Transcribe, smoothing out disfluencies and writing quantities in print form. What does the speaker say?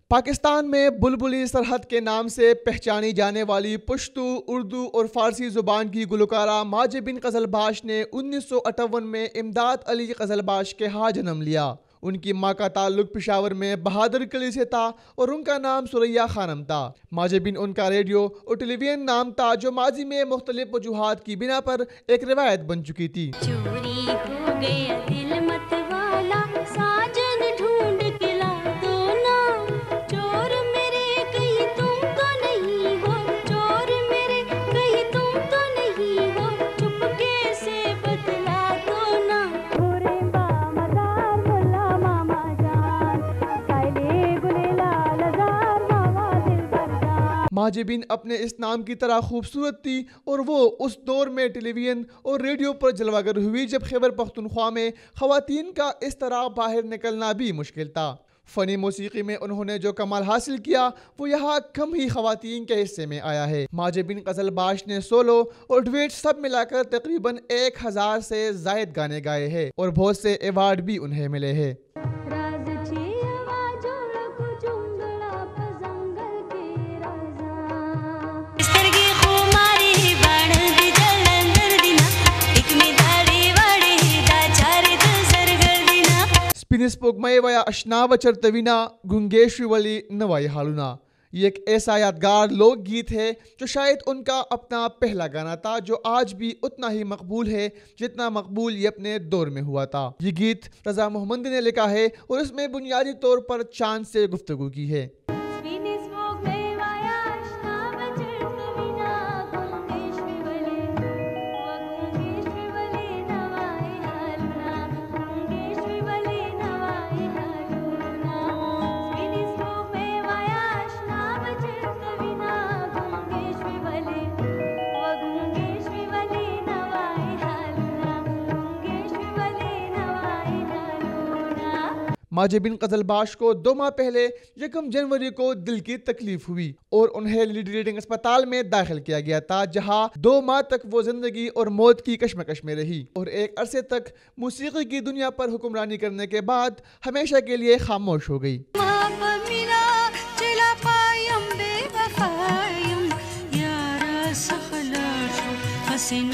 پاکستان میں بلبلی سرحد کے نام سے پہچانی جانے والی پشتو، اردو اور فارسی زبان کی گلوکارہ ماجد بن قزلباش نے 1958 میں امداد علی قزلباش کے ہاں جنم لیا۔ ان کی ماں کا تعلق پشاور میں بہادر کلی سے تھا اور ان کا نام سریا خانم تھا۔ ماجد بن ان کا ریڈیو اور ٹیلی ویژن نام تھا جو ماضی میں مختلف وجوہات کی بنا پر ایک روایت بن چکی تھی۔ چوری ہو گیا دل مت والا ساجن ڈھونڈ کے لا دو نا، چور میرے کہیں تم تو نہیں ہو، چور میرے کہیں تم تو نہیں ہو، چپکے سے بتلا دو نا۔ گورے بامدار ملا ماما جان، کائلے گلے لال زار ماما دل بردار۔ ماجد بن اپنے اس نام کی طرح خوبصورت تھی اور وہ اس دور میں ٹیلی ویژن اور ریڈیو پر جلوہ گر ہوئی جب خیبر پختونخوا میں خواتین کا اس طرح باہر نکلنا بھی مشکل تھا۔ فنی موسیقی میں انہوں نے جو کمال حاصل کیا وہ یہاں کم ہی خواتین کے حصے میں آیا ہے۔ ماجد بن قزلباش نے سولو اور ڈویٹ سب ملا کر تقریباً 1000 سے زائد گانے گائے ہیں اور بہت سے ایوارڈ بھی انہیں ملے ہیں۔ سپوگمے ویا اشنا وچرتوینا گنگیشوی ولی نوائی حالونا، یہ ایک ایسا یادگار لوک گیت ہے جو شاید ان کا اپنا پہلا گانا تھا جو آج بھی اتنا ہی مقبول ہے جتنا مقبول یہ اپنے دور میں ہوا تھا۔ یہ گیت رضا محمد نے لکھا ہے اور اس میں بنیادی طور پر چاند سے گفتگو کی ہے۔ ماجد بن قزلباش کو 2 ماہ پہلے 1 جنوری کو دل کی تکلیف ہوئی اور انہیں لیڈی ریڈنگ اسپتال میں داخل کیا گیا تھا، جہاں 2 ماہ تک وہ زندگی اور موت کی کشمکش میں رہی اور ایک عرصے تک موسیقی کی دنیا پر حکمرانی کرنے کے بعد ہمیشہ کے لیے خاموش ہو گئی۔ حسین